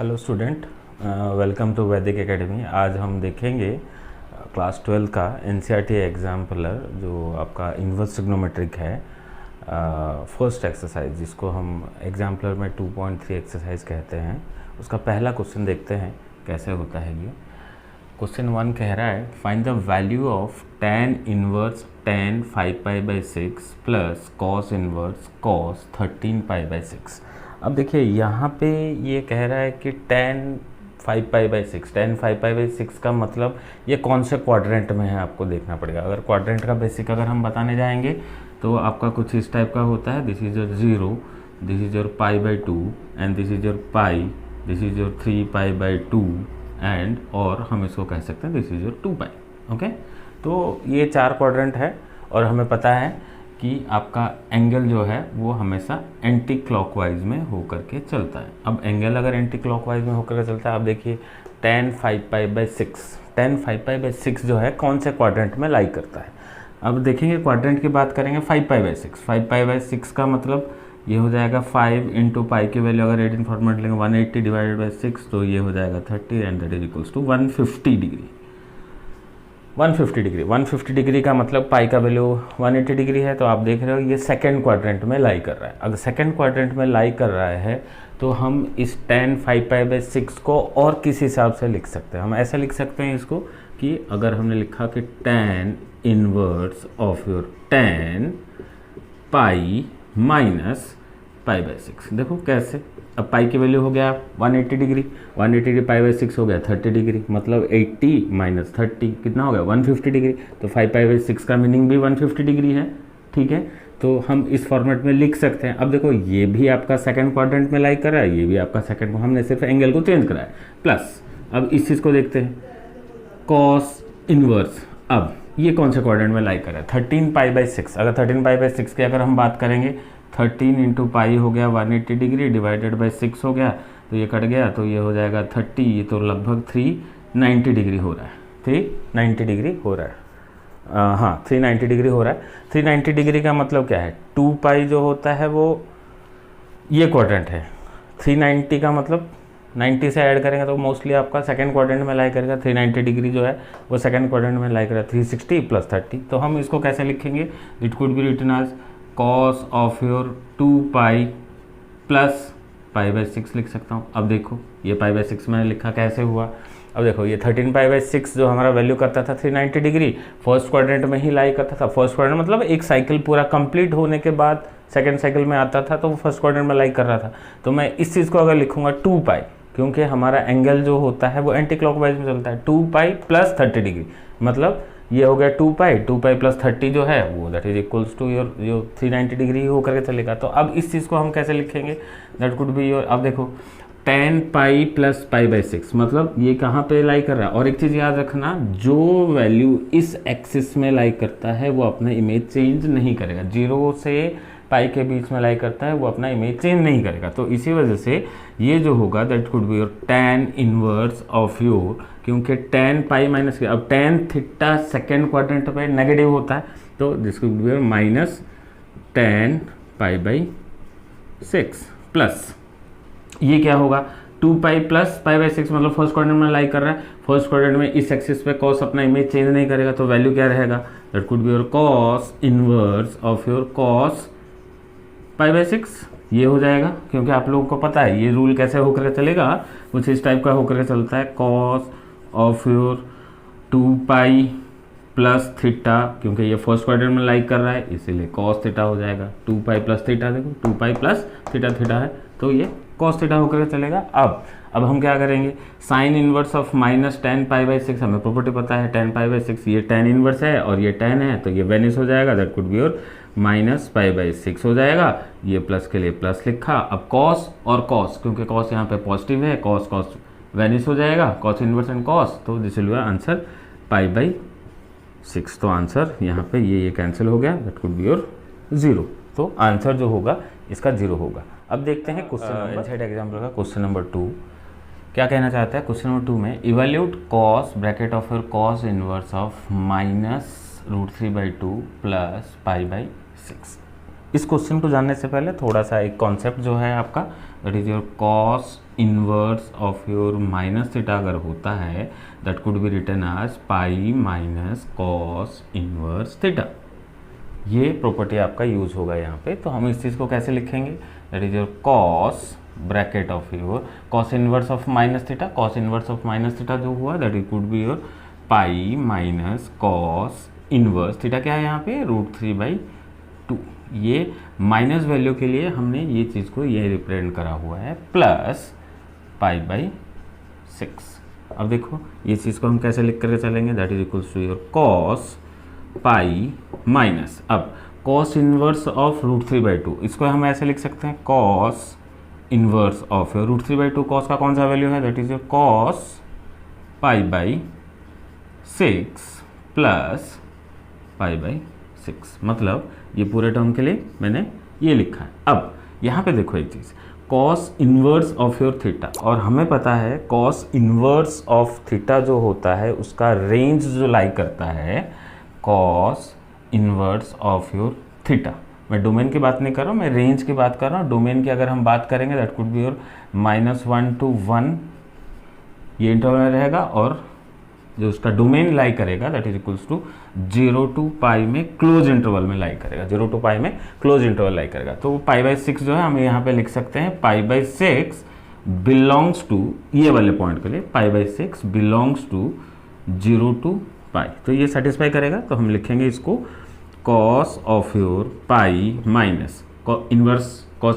Hello student, welcome to वैदिक academy. आज हम देखेंगे क्लास 12 का एनसीईआरटी एग्जाम्पलर जो आपका इन्वर्स ट्रिग्नोमेट्रिक है, फर्स्ट एक्सरसाइज जिसको हम एग्जाम्पलर में 2.3 एक्सरसाइज कहते हैं। उसका पहला क्वेश्चन देखते हैं कैसे होता है ये। क्वेश्चन 1 कह रहा है find the value of tan inverse tan 5π/6 plus cos inverse cos 13π/6। अब देखिए यहाँ पे ये कह रहा है कि tan 5π/6 का मतलब ये कौन से क्वाड्रेंट में है आपको देखना पड़ेगा। अगर क्वाड्रेंट का बेसिक अगर हम बताने जाएंगे तो आपका कुछ इस टाइप का होता है। This is your 0, this is your π/2 and this is your π, this is your 3π/2 and और हम इसको कह सकते हैं दिस इज योर 2π। ओके, तो ये 4 क्वाड्रेंट है और हमें पता है कि आपका एंगल जो है वो हमेशा एंटी क्लॉकवाइज में होकर के चलता है। अब एंगल अगर एंटी क्लॉकवाइज में होकर के चलता है, अब देखिए tan 5π/6 जो है कौन से क्वाड्रेंट में लाई करता है। अब देखेंगे क्वाड्रेंट की बात करेंगे 5π/6। 5π/6 का मतलब ये हो जाएगा 5 इंटू पाई की वैल्यू अगर रेडियन फॉर्मेट लेंगे 180 डिवाइडेड बाई 6 तो ये हो जाएगा 30 and that is equals to 150 degree. 150 degree का मतलब पाई का वैल्यू 180 डिग्री है। तो आप देख रहे हो ये सेकंड क्वाड्रेंट में लाई कर रहा है। अगर सेकंड क्वाड्रेंट में लाई कर रहा है तो हम इस tan 5π/6 को और किस हिसाब से लिख सकते हैं। हम ऐसा लिख सकते हैं इसको कि अगर हमने लिखा कि tan inverse of your tan pi minus π/6। देखो कैसे, अब पाई की वैल्यू हो गया 180 डिग्री, 180 π/6 हो गया 30 डिग्री, मतलब 80 माइनस 30 कितना हो गया 150 डिग्री। तो 5π/6 का मीनिंग भी 150 डिग्री है। ठीक है, तो हम इस फॉर्मेट में लिख सकते हैं। अब देखो ये भी आपका सेकंड क्वाड्रेंट में लाई कर रहा है, ये भी आपका सेकंड, हमने सिर्फ एंगल को चेंज करा है। प्लस अब इस चीज़ को देखते हैं कॉस इनवर्स। अब ये कौन से क्वाड्रेंट में लाई कर रहा है 13π/6। अगर 13π/6 की अगर हम बात करेंगे 13 इंटू पाई हो गया 180 डिग्री डिवाइडेड बाई 6 हो गया तो ये कट गया तो ये हो जाएगा 30, ये तो लगभग 390 डिग्री हो रहा है। 390 डिग्री हो रहा है, हाँ 390 डिग्री हो रहा है। 390 डिग्री का मतलब क्या है, 2 पाई जो होता है वो ये क्वाड्रेंट है। 390 का मतलब 90 से ऐड करेंगे तो मोस्टली आपका सेकंड क्वाड्रेंट में लाई करेगा। 390 डिग्री जो है वो सेकंड क्वाड्रेंट में लाई करेगा 360 प्लस 30। तो हम इसको कैसे लिखेंगे, it could be written as cos of your 2 pi plus π/6 लिख सकता हूँ। अब देखो ये π/6 मैंने लिखा कैसे हुआ। अब देखो ये 13π/6 जो हमारा वैल्यू करता था 390 डिग्री, फर्स्ट क्वाड्रेंट में ही लाई करता था। फर्स्ट क्वाड्रेंट मतलब एक साइकिल पूरा कंप्लीट होने के बाद सेकंड साइकिल में आता था तो वो फर्स्ट क्वाड्रेंट में लाई कर रहा था। तो मैं इस चीज़ को अगर लिखूंगा 2 पाई, क्योंकि हमारा एंगल जो होता है वो एंटी क्लॉकवाइज में चलता है, 2 पाई प्लस 30 डिग्री, मतलब ये हो गया 2 पाई प्लस 30 जो है वो that is equals to your जो 390 डिग्री हो करके चलेगा। तो अब इस चीज़ को हम कैसे लिखेंगे, दैट कुड बी योर, अब देखो tan पाई प्लस π/6 मतलब ये कहाँ पे लाई कर रहा है। और एक चीज़ याद रखना, जो वैल्यू इस एक्सिस में लाई करता है वो अपना इमेज चेंज नहीं करेगा। 0 से पाई के बीच में लाई करता है वो अपना इमेज चेंज नहीं करेगा। तो इसी वजह से ये जो होगा that could be your tan inverse of your, क्योंकि tan पाई माइनस के, अब tan थीटा सेकेंड क्वाड्रेंट पे नेगेटिव होता है तो this could be your minus tan π/6 plus ये क्या होगा 2 पाई प्लस π/6 मतलब फर्स्ट क्वाड्रेंट में लाई कर रहा है। फर्स्ट क्वाड्रेंट में इस एक्सिस पे कॉस अपना इमेज चेंज नहीं करेगा तो वैल्यू क्या रहेगा, that could be your cos inverse of your cos π/6 ये हो जाएगा। क्योंकि आप लोगों को पता है ये रूल कैसे होकर के चलेगा, कुछ इस टाइप का होकर के चलता है, cos of your 2 pi plus theta, क्योंकि ये फर्स्ट क्वाड्रेंट में लाई कर रहा है इसीलिए कॉस थीटा हो जाएगा। 2 पाई प्लस थीटा, देखो 2 पाई प्लस थीटा है तो ये कॉस थीटा होकर के चलेगा। अब हम क्या करेंगे, sine inverse of minus tan π/6, हमें प्रॉपर्टी पता है tan π/6, ये tan इनवर्स है और ये tan है तो ये वेनिस हो जाएगा, that could be your minus π/6 हो जाएगा। ये प्लस के लिए प्लस लिखा। अब कॉस और कॉस, क्योंकि कॉस यहाँ पे पॉजिटिव है, कॉस वेनिस हो जाएगा, कॉस इनवर्स एंड कॉस, तो दिस विल बी आंसर π/6। तो आंसर यहाँ पे ये कैंसिल हो गया, दैट कुड बी योर 0। तो आंसर जो होगा इसका 0 होगा। अब देखते हैं क्वेश्चन नंबर एग्जाम्पल का क्वेश्चन नंबर 2 क्या कहना चाहता है। क्वेश्चन नंबर 2 में evaluate cos bracket of your cos inverse of -√3/2 plus π/6। इस क्वेश्चन को जानने से पहले थोड़ा सा एक कॉन्सेप्ट जो है आपका, that is your cos inverse of your minus theta अगर होता है that could be written as pi minus cos inverse theta. ये प्रॉपर्टी आपका यूज होगा यहाँ पे। तो हम इस चीज़ को कैसे लिखेंगे, that is your cos bracket of your cos inverse of minus theta. Cos inverse of minus theta जो हुआ that it could be your pi minus cos inverse theta. क्या है यहाँ पे, √3/2। ये माइनस वैल्यू के लिए हमने ये चीज़ को ये रिप्रेजेंट करा हुआ है, प्लस π/6। अब देखो ये चीज़ को हम कैसे लिख करके चलेंगे, that is equals to your cos pi minus, अब कॉस इनवर्स ऑफ √3/2, इसको हम ऐसे लिख सकते हैं cos inverse of your √3/2। Cos का कौन सा वैल्यू है, that is your cos π/6 plus π/6। मतलब ये पूरे टर्म के लिए मैंने ये लिखा है। अब यहाँ पे देखो एक चीज़, cos inverse of your theta, और हमें पता है कॉस इनवर्स ऑफ थीटा जो होता है उसका रेंज जो लाई करता है cos inverse of your theta. मैं डोमेन की बात नहीं कर रहा हूँ, मैं रेंज की बात कर रहा हूँ। डोमेन की अगर हम बात करेंगे that could be your -1 to 1 ये इंटरवल रहेगा, और जो उसका डोमेन लाई करेगा that is equals to 0 to π में क्लोज इंटरवल में लाई करेगा, 0 to π में क्लोज इंटरवल लाई करेगा। तो π/6 जो है हम यहाँ पे लिख सकते हैं π/6 बिलोंग्स टू, ये वाले पॉइंट के लिए π/6 बिलोंग्स टू 0 to π। तो ये सेटिस्फाई करेगा, तो हम लिखेंगे इसको cos of your pi minus cos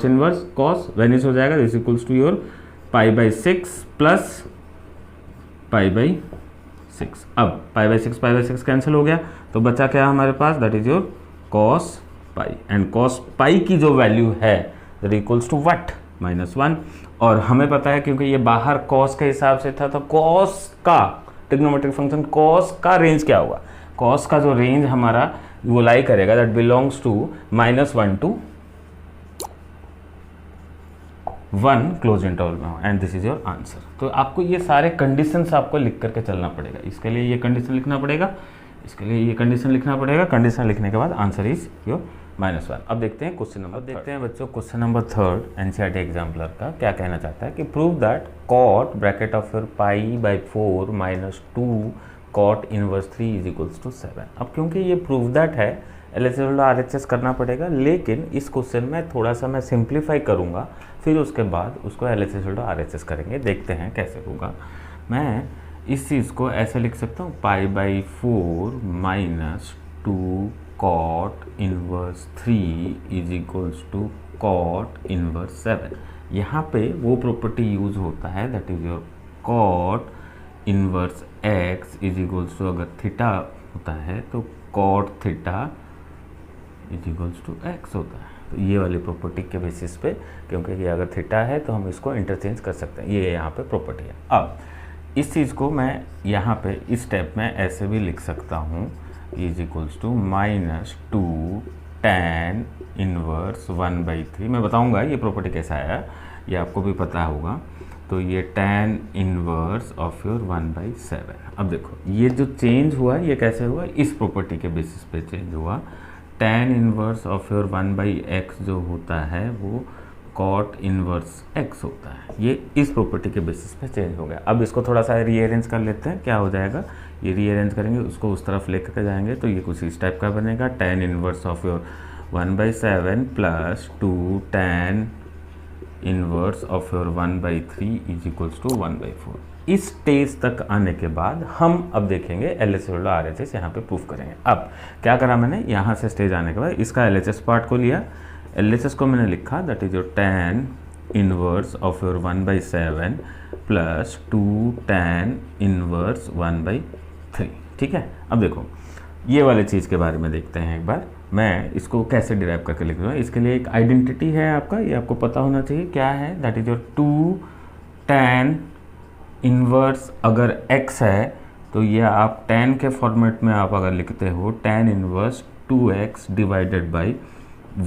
inverse cos vanish हो जाएगा, this equals to your π/6 plus π/6। अब π/6 कैंसिल हो गया, तो बचा क्या हमारे पास, that is your cos pi, and cos pi की जो वैल्यू है दैट इक्वल्स टू व्हाट, -1। और हमें पता है क्योंकि ये बाहर कॉस के हिसाब से था, तो कॉस का ट्रिग्नोमेट्रिक फंक्शन कॉस का रेंज क्या होगा, कॉस का जो रेंज हमारा वो लाई करेगा that belongs to -1 to 1 close interval में हो, and this is your answer. तो आपको ये सारे कंडीशंस आपको लिख करके चलना पड़ेगा। इसके लिए ये कंडीशन लिखना पड़ेगा, इसके लिए ये कंडीशन लिखना पड़ेगा। कंडीशन लिखने के बाद आंसर इज योर -1। अब देखते हैं क्वेश्चन नंबर, देखते हैं बच्चों क्वेश्चन नंबर 3 एनसीईआरटी एग्जाम्पलर का क्या कहना चाहता है कि prove that cot bracket of your π/4 - 2 cot inverse 3 is equals to 7। अब क्योंकि ये प्रूव दैट है LHS RHS करना पड़ेगा, लेकिन इस क्वेश्चन में थोड़ा सा मैं सिंप्लीफाई करूँगा, फिर उसके बाद उसको LHS RHS करेंगे। देखते हैं कैसे होगा। मैं इस चीज़ को ऐसे लिख सकता हूँ π/4 - 2 cot inverse 3 is equals to cot inverse 7। यहाँ पे वो प्रॉपर्टी यूज होता है that is your cot inverse x is equals to, अगर थीटा होता है तो cot theta is equals to x होता है। तो ये वाली प्रॉपर्टी के बेसिस पे, क्योंकि ये अगर थीटा है तो हम इसको इंटरचेंज कर सकते हैं, ये यहाँ पे प्रॉपर्टी है। अब इस चीज़ को मैं यहाँ पे इस स्टेप में ऐसे भी लिख सकता हूँ, is equals to -2 tan inverse 1/3। मैं बताऊँगा ये प्रॉपर्टी कैसा आया, ये आपको भी पता होगा। तो ये tan इनवर्स ऑफ योर 1/7। अब देखो ये जो चेंज हुआ ये कैसे हुआ, इस प्रॉपर्टी के बेसिस पे चेंज हुआ। tan inverse of your 1/x जो होता है वो कॉट इनवर्स x होता है, ये इस प्रॉपर्टी के बेसिस पे चेंज हो गया। अब इसको थोड़ा सा रीअरेंज कर लेते हैं, क्या हो जाएगा, ये रीअरेंज करेंगे उसको उस तरफ ले कर जाएंगे तो ये कुछ इस टाइप का बनेगा, tan inverse of your 1/7 plus 2 tan inverse of your 1/3 is equals to 1/4। इस स्टेज तक आने के बाद हम अब देखेंगे LHS RHS यहाँ पे प्रूफ करेंगे। अब क्या करा मैंने, यहाँ से स्टेज आने के बाद इसका LHS पार्ट को लिया, LHS को मैंने लिखा that is your tan inverse of your 1/7 plus 2 tan inverse 1/3। ठीक है। अब देखो ये वाले चीज़ के बारे में देखते हैं एक बार, मैं इसको कैसे डिराइव करके लिख रहा हूँ। इसके लिए एक आइडेंटिटी है आपका, ये आपको पता होना चाहिए क्या है, that is your 2 tan inverse अगर x है तो ये आप tan के फॉर्मेट में आप अगर लिखते हो tan inverse 2x divided by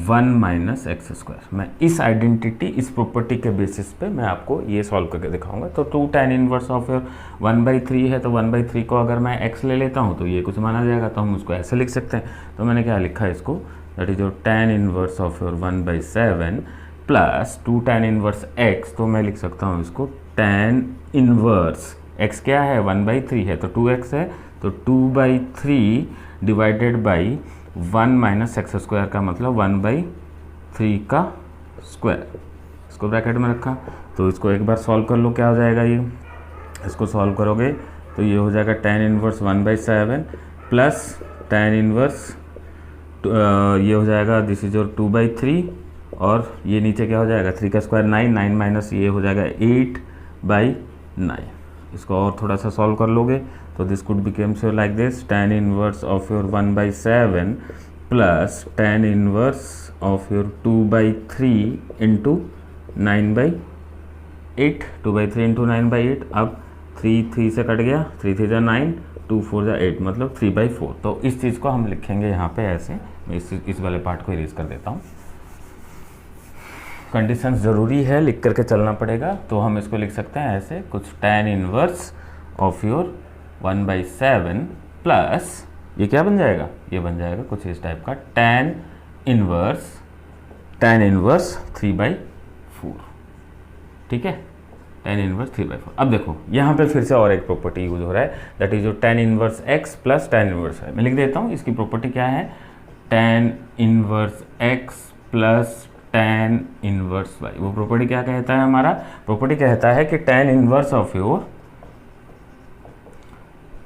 1 - x²। मैं इस आइडेंटिटी इस प्रॉपर्टी के बेसिस पे मैं आपको ये सॉल्व करके दिखाऊंगा। तो 2 tan इनवर्स ऑफ योर 1/3 है, तो 1/3 को अगर मैं x ले लेता हूँ तो ये कुछ माना जाएगा, तो हम उसको ऐसे लिख सकते हैं। तो मैंने क्या लिखा है इसको, that is your tan inverse of your 1/7 plus 2 tan inverse x, तो मैं लिख सकता हूँ इसको tan इनवर्स x क्या है 1/3 है तो 2x है, तो 2/3 divided by 1 minus x square का मतलब 1/3 का स्क्वायर, इसको ब्रैकेट में रखा। तो इसको एक बार सॉल्व कर लो, क्या हो जाएगा ये, इसको सॉल्व करोगे तो ये हो जाएगा tan inverse 1/7 plus tan inverse ये हो जाएगा दिस इज योर 2/3 और ये नीचे क्या हो जाएगा 3 का स्क्वायर 9, 9 माइनस ये हो जाएगा 8/9। इसको और थोड़ा सा सॉल्व कर लोगे तो this could became so like this tan inverse of your 1/7 plus tan inverse of your 2/3 into 9/8, 2/3 into 9/8। अब 3 से कट गया, 3 जा 9, 2 4 जा 8 मतलब 3/4। तो इस चीज़ को हम लिखेंगे यहाँ पे ऐसे, मैं इस वाले पार्ट को इरेज कर देता हूँ। कंडीशंस ज़रूरी है, लिख करके चलना पड़ेगा। तो हम इसको लिख सकते हैं ऐसे कुछ tan inverse of your 1/7 plus ये क्या बन जाएगा, ये बन जाएगा कुछ इस टाइप का tan इनवर्स 3/4, ठीक है, tan इनवर्स 3/4। अब देखो यहाँ पे फिर से और एक प्रॉपर्टी यूज हो रहा है, दैट इज जो tan inverse x plus tan inverse y। मैं लिख देता हूँ इसकी प्रॉपर्टी क्या है, tan inverse x plus tan inverse y। वो प्रॉपर्टी क्या कहता है, हमारा प्रॉपर्टी कहता है कि tan inverse of your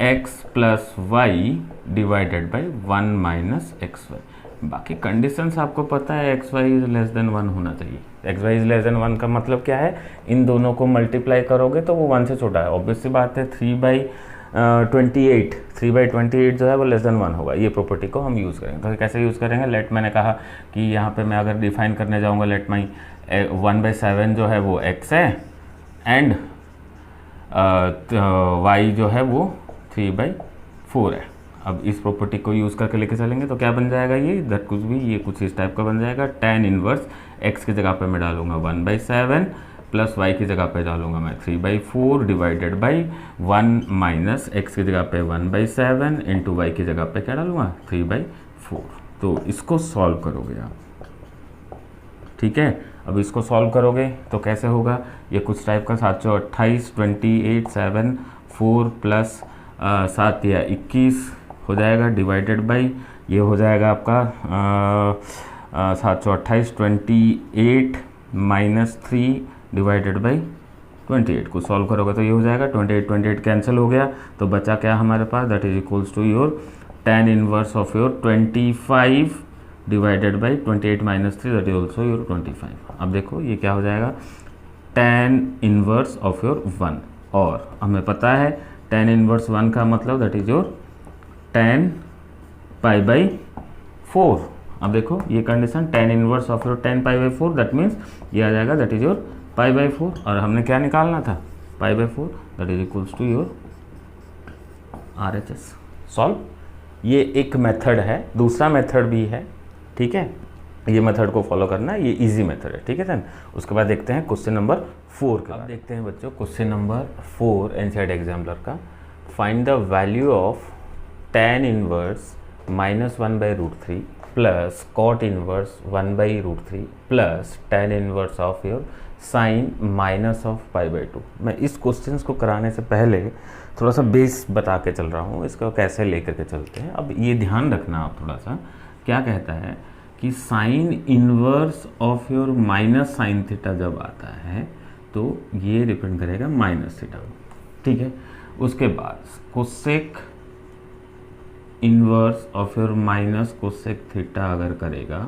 x plus y divided by 1 minus x y. बाकी कंडीशंस आपको पता है, x y is less than 1 होना चाहिए। X y is less than 1 का मतलब क्या है, इन दोनों को मल्टीप्लाई करोगे तो वो 1 से छोटा है, ऑब्वियस सी बात है। 3/28 जो है वो लेस देन 1 होगा। ये प्रॉपर्टी को हम यूज़ करेंगे। तो कैसे यूज़ करेंगे, लेट मैंने कहा कि यहाँ पे मैं अगर डिफाइन करने जाऊँगा, लेट माई 1/7 जो है वो x है एंड y जो है वो 3/4 है। अब इस प्रॉपर्टी को यूज़ करके लेके चलेंगे तो क्या बन जाएगा, ये दैट कुछ भी ये कुछ इस टाइप का बन जाएगा। tan इनवर्स x की जगह पे मैं डालूंगा 1/7 प्लस y की जगह पे डालूंगा मैं 3/4 डिवाइडेड बाई 1 माइनस x की जगह पे 1/7 इंटू y की जगह पे क्या डालूंगा 3/4। तो इसको सॉल्व करोगे आप, ठीक है। अब इसको सॉल्व करोगे तो कैसे होगा, ये कुछ टाइप का 728 28 7 4 प्लस 7 या 21 हो जाएगा डिवाइडेड बाई ये हो जाएगा आपका 728 28 माइनस 3 डिवाइडेड बाई 28 को सॉल्व करोगे तो ये हो जाएगा 28 कैंसिल हो गया, तो बचा क्या हमारे पास, that is equals to your tan inverse of your 25 divided by 28 minus 3 that is also your 25। अब देखो ये क्या हो जाएगा, tan इनवर्स ऑफ योर 1, और हमें पता है tan इनवर्स 1 का मतलब दैट इज योर tan π/4। अब देखो ये condition tan inverse of your tan π/4 that means ये आ जाएगा दैट इज योर π/4, और हमने क्या निकालना था π/4 that is equals to your RHS। Solve, ये एक मेथड है, दूसरा मेथड भी है, ठीक है। ये मेथड को फॉलो करना, ये इजी मेथड है, ठीक है सर। उसके बाद देखते हैं क्वेश्चन नंबर 4 का। अब देखते हैं बच्चों क्वेश्चन नंबर 4 एनसीईआरटी एग्जाम्पलर का। Find the value of tan inverse -1/√3 plus cot inverse 1/√3 plus tan inverse of your sine minus of π/2। मैं इस क्वेश्चन को कराने से पहले थोड़ा सा बेस बता के चल रहा हूँ, इसको कैसे लेकर के चलते हैं। अब ये ध्यान रखना आप थोड़ा सा, क्या कहता है कि sine inverse of your minus sine theta जब आता है तो ये डिपेंड करेगा माइनस थीटा, ठीक है। उसके बाद cosec inverse of your minus cosec theta अगर करेगा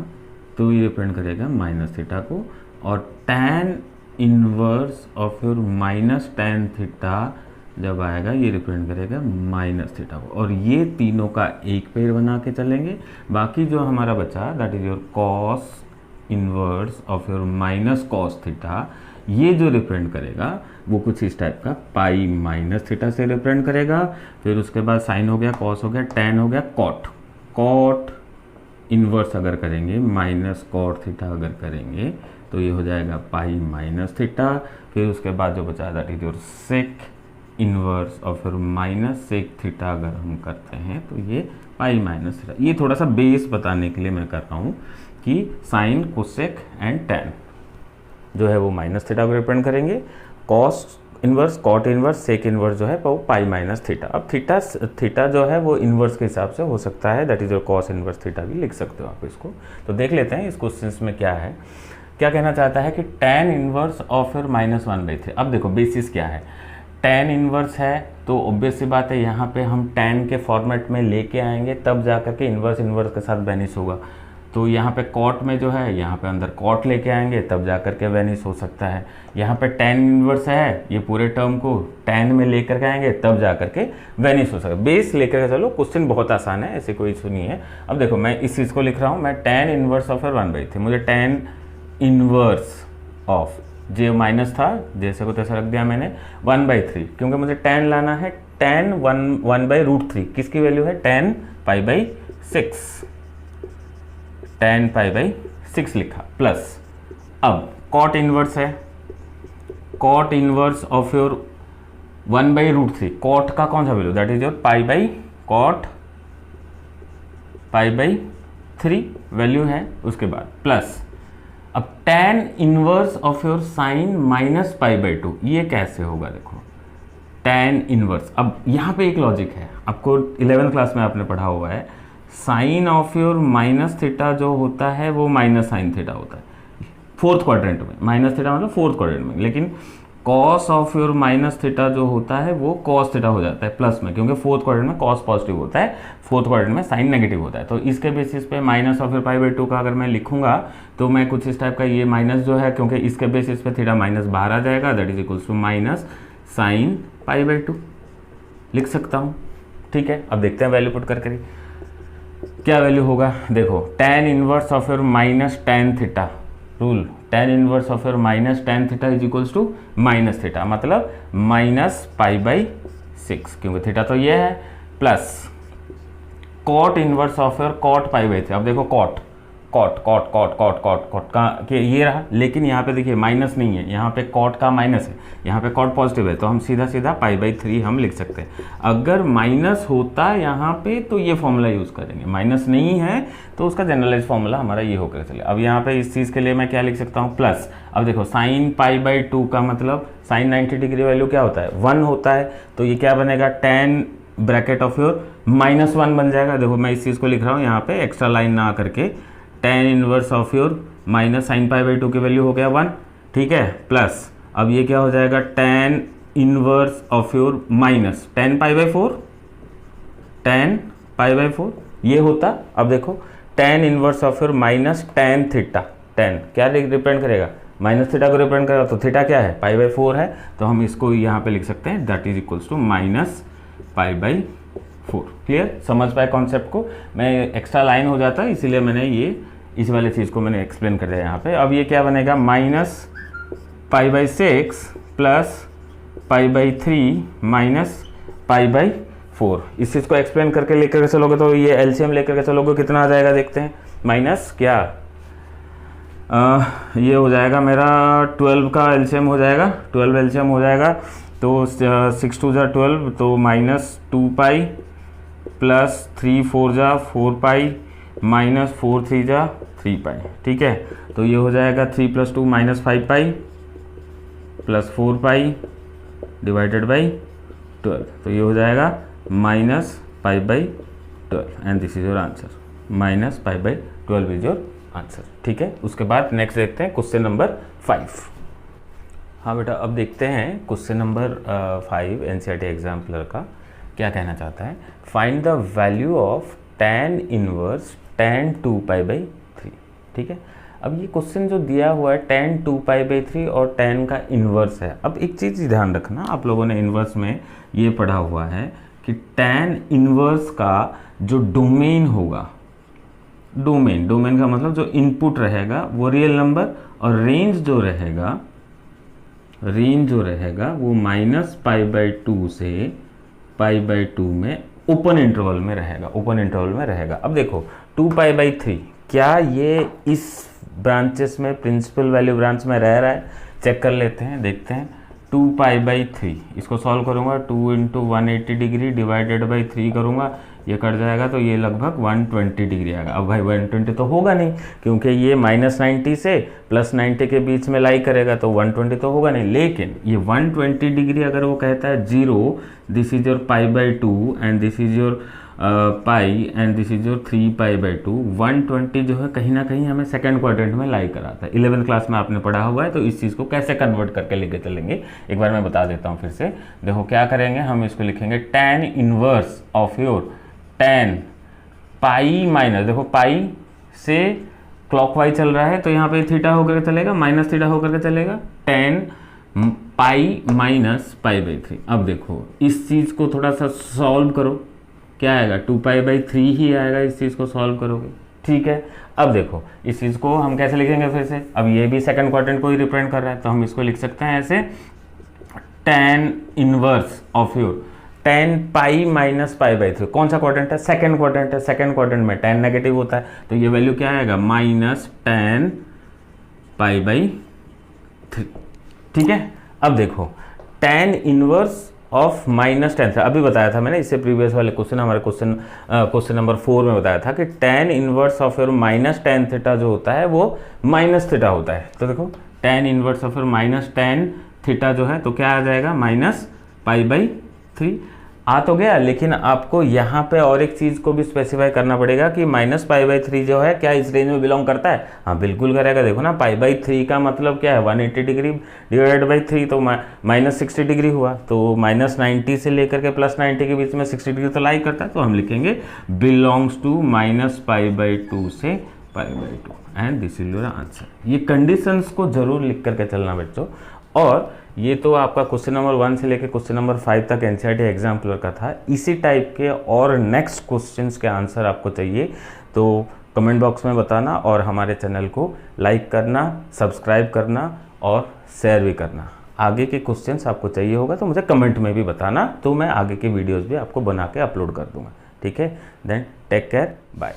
तो ये डिपेंड करेगा माइनस थीटा को, और tan inverse of your minus tan theta जब आएगा ये डिपेंड करेगा माइनस थीटा को, और ये तीनों का एक पेयर बना के चलेंगे। बाकी जो हमारा बचा that is your cos inverse of your minus cos theta, ये जो रिप्रेजेंट करेगा वो कुछ इस टाइप का पाई माइनस थीटा से रिप्रेजेंट करेगा। फिर उसके बाद साइन हो गया, कॉस हो गया, टैन हो गया, कॉट। कॉट इनवर्स अगर करेंगे माइनस कॉट थीटा अगर करेंगे तो ये हो जाएगा पाई माइनस थीटा। फिर उसके बाद जो बचा that is your sec inverse और फिर माइनस सेक थीटा अगर हम करते हैं तो ये पाई माइनस थीटा। ये थोड़ा सा बेस बताने के लिए मैं कर रहा हूँ कि साइन कोसेक एंड टैन, जो है वो माइनस थीटा को रिप्रेजेंट करेंगे, cos inverse, cot inverse, sec inverse जो है वो पाई माइनस थीटा। अब थीटा जो है वो इन्वर्स के हिसाब से हो सकता है, that is your cos inverse theta भी लिख सकते हो आप इसको। तो देख लेते हैं इस क्वेश्चन में क्या है, क्या कहना चाहता है कि tan इन्वर्स ऑफ योर -1/3। अब देखो बेसिस क्या है, tan इन्वर्स है तो ऑब्वियस सी बात है यहाँ पे हम tan के फॉर्मेट में लेके आएंगे तब जा कर के इन्वर्स के साथ वेनिश होगा। तो यहाँ पे कॉट में जो है यहाँ पे अंदर कॉट लेके आएंगे तब जा कर के वेनिश हो सकता है। यहाँ पे tan इन्वर्स है, ये पूरे टर्म को tan में लेकर के आएंगे तब जा कर के वेनिश हो सकता है। बेस लेकर के चलो, क्वेश्चन बहुत आसान है, ऐसे कोई इशू नहीं है। अब देखो मैं इस चीज़ को लिख रहा हूँ, मैं tan इन्वर्स ऑफ 1/3, मुझे tan inverse of J minus था जैसे को तैसा रख दिया मैंने 1/3, क्योंकि मुझे tan लाना है, tan 1/√3 किसकी वैल्यू है, tan π/6, tan π/6 लिखा, प्लस अब कॉट इन्वर्स है, cot inverse of your 1/√3, cot का कौन सा value, that is your cot π/3 value है, उसके बाद प्लस अब tan inverse of your sine -π/2, ये कैसे होगा, देखो tan इनवर्स। अब यहाँ पे एक लॉजिक है, आपको 11th क्लास में आपने पढ़ा हुआ है, sine of your minus theta जो होता है वो माइनस साइन थीटा होता है फोर्थ क्वाड्रेंट में, माइनस थीटा मतलब फोर्थ क्वाड्रेंट में, लेकिन cos of your minus theta जो होता है वो कॉस थीटा हो जाता है प्लस में, क्योंकि फोर्थ क्वाड्रेंट में कॉस पॉजिटिव होता है, फोर्थ क्वाड्रेंट में साइन नेगेटिव होता है। तो इसके बेसिस पे माइनस ऑफ योर π/2 का अगर मैं लिखूंगा तो मैं कुछ इस टाइप का, ये माइनस जो है क्योंकि इसके बेसिस पे थीटा माइनस बाहर आ जाएगा, that is equals to minus sine π/2 लिख सकता हूँ। ठीक है, अब देखते हैं वैल्यू पुट करके क्या वैल्यू होगा। देखो tan inverse of your minus tan theta rule, tan inverse of your minus tan theta is equals to minus theta, मतलब -π/6, क्योंकि थीटा तो ये है, plus cot inverse of your cot π/3। अब देखो कॉट का ये रहा, लेकिन यहाँ पे देखिए माइनस नहीं है, यहाँ पे कॉट का माइनस है, यहाँ पे कॉट पॉजिटिव है, तो हम सीधा π/3 हम लिख सकते हैं। अगर माइनस होता यहाँ पे तो ये फॉर्मूला यूज़ करेंगे, माइनस नहीं है तो उसका जनरलाइज फॉर्मूला हमारा ये होकर चले। अब यहाँ पे इस चीज़ के लिए मैं क्या लिख सकता हूँ, प्लस अब देखो साइन π/2 का मतलब साइन 90 डिग्री वैल्यू क्या होता है, 1 होता है, तो ये क्या बनेगा, tan ब्रैकेट ऑफ योर -1 बन जाएगा। देखो मैं इस चीज़ को लिख रहा हूँ यहाँ पे एक्स्ट्रा लाइन ना करके, tan inverse of your minus sine π/2 की वैल्यू हो गया 1, ठीक है, प्लस अब ये क्या हो जाएगा, tan inverse of your minus tan π/4 ये होता। अब देखो tan inverse of your minus tan theta, tan क्या रिप्रेजेंट करेगा, माइनस थीटा को रिप्रेजेंट करेगा, तो थीटा क्या है, π/4 है, तो हम इसको यहाँ पे लिख सकते हैं, that is equals to -π/4। Clear, समझ पाए कॉन्सेप्ट को, मैं एक्स्ट्रा लाइन हो जाता है इसीलिए मैंने ये इस वाले चीज़ को मैंने एक्सप्लेन कर दिया यहाँ पे। अब ये क्या बनेगा, -π/6 प्लस π/3 माइनस π/4। इस चीज़ को एक्सप्लेन करके लेकर के चलोगे तो ये एलसीएम लेकर के चलोगे कितना आ जाएगा, देखते हैं, माइनस क्या ये हो जाएगा मेरा 12 का एलसीएम हो जाएगा, 12 एलसीएम हो जाएगा, तो 6 2 जा 12, तो -2π प्लस 3 4 जा 4π माइनस 4 3 जा 3π। ठीक है, तो ये हो जाएगा 3 + 2 -5π प्लस 4π डिवाइडेड बाई 12, तो ये हो जाएगा -π/12 and this is your answer, -π/12 is your answer. ठीक है, उसके बाद नेक्स्ट देखते हैं क्वेश्चन नंबर 5। हाँ बेटा, अब देखते हैं क्वेश्चन नंबर 5 एनसीईआरटी एग्जाम्पलर का क्या कहना चाहता है, find the value of tan inverse tan 2π/3। ठीक है, अब ये क्वेश्चन जो दिया हुआ है tan 2π/3 और tan का इन्वर्स है। अब एक चीज़ ध्यान रखना, आप लोगों ने इन्वर्स में ये पढ़ा हुआ है कि tan इन्वर्स का जो डोमेन होगा, डोमेन का मतलब जो इनपुट रहेगा वो रियल नंबर, और रेंज जो रहेगा वो -π/2 से π/2 में ओपन इंटरवल में रहेगा। अब देखो 2π/3 क्या ये इस ब्रांचेस में प्रिंसिपल वैल्यू ब्रांच में रह रहा है, चेक कर लेते हैं, देखते हैं। 2π/3 इसको सॉल्व करूंगा, 2 × 180 डिग्री डिवाइडेड बाई 3 करूंगा, ये कट जाएगा तो ये लगभग 120 डिग्री आएगा। अब भाई 120 तो होगा नहीं, क्योंकि ये -90 से +90 के बीच में लाई करेगा, तो 120 तो होगा नहीं। लेकिन ये 120 डिग्री अगर वो कहता है 0, this is your π/2 and this is your pi and this is your 3π/2, 120 जो है कहीं ना कहीं हमें सेकंड क्वाड्रेंट में लाई कराता है। 11th क्लास में आपने पढ़ा हुआ है, तो इस चीज़ को कैसे कन्वर्ट करके लेके चलेंगे एक बार मैं बता देता हूँ फिर से। देखो क्या करेंगे, हम इसको लिखेंगे tan inverse of your tan pi minus, देखो पाई से क्लॉकवाइज चल रहा है तो यहाँ पे थीटा होकर के चलेगा, माइनस थीटा होकर के चलेगा, tan पाई माइनस π/3। अब देखो इस चीज़ को थोड़ा सा सॉल्व करो, क्या आएगा 2π/3 ही आएगा इस चीज़ को सॉल्व करोगे, ठीक है। अब देखो इस चीज़ को हम कैसे लिखेंगे फिर से, अब ये भी सेकंड क्वाड्रेंट को ही रिप्रेजेंट कर रहा है, तो हम इसको लिख सकते हैं ऐसे, tan inverse of your tan pi minus π/3। कौन सा क्वाड्रेंट है, सेकंड क्वाड्रेंट है, सेकंड क्वाड्रेंट में tan नेगेटिव होता है, तो ये वैल्यू क्या आएगा माइनस tan π/3, ठीक है। अब देखो tan इनवर्स ऑफ -10 अभी बताया था मैंने, इससे प्रीवियस वाले क्वेश्चन हमारे क्वेश्चन नंबर 4 में बताया था कि tan inverse of your -tan theta जो होता है वो माइनस थीटा होता है। तो देखो tan inverse of your -tan theta जो है तो क्या आ जाएगा -π/3 आ तो गया। लेकिन आपको यहाँ पे और एक चीज़ को भी स्पेसिफाई करना पड़ेगा कि -π/3 जो है क्या इस रेंज में बिलोंग करता है, हाँ बिल्कुल करेगा। देखो ना π/3 का मतलब क्या है 180 डिग्री डिवाइडेड बाई 3 तो -60 डिग्री हुआ, तो -90 से लेकर के +90 के बीच में 60 डिग्री तो लाई करता है, तो हम लिखेंगे बिलोंग्स टू -π/2 से π/2 and this is your answer. ये कंडीशंस को जरूर लिख करके चलना बच्चों। और ये तो आपका क्वेश्चन नंबर 1 से लेकर क्वेश्चन नंबर 5 तक एनसीईआरटी एग्जाम क्लियर का था। इसी टाइप के और नेक्स्ट क्वेश्चंस के आंसर आपको चाहिए तो कमेंट बॉक्स में बताना, और हमारे चैनल को लाइक करना, सब्सक्राइब करना और शेयर भी करना। आगे के क्वेश्चंस आपको चाहिए होगा तो मुझे कमेंट में भी बताना, तो मैं आगे के वीडियोज़ भी आपको बना के अपलोड कर दूँगा, ठीक है। Then take care, bye.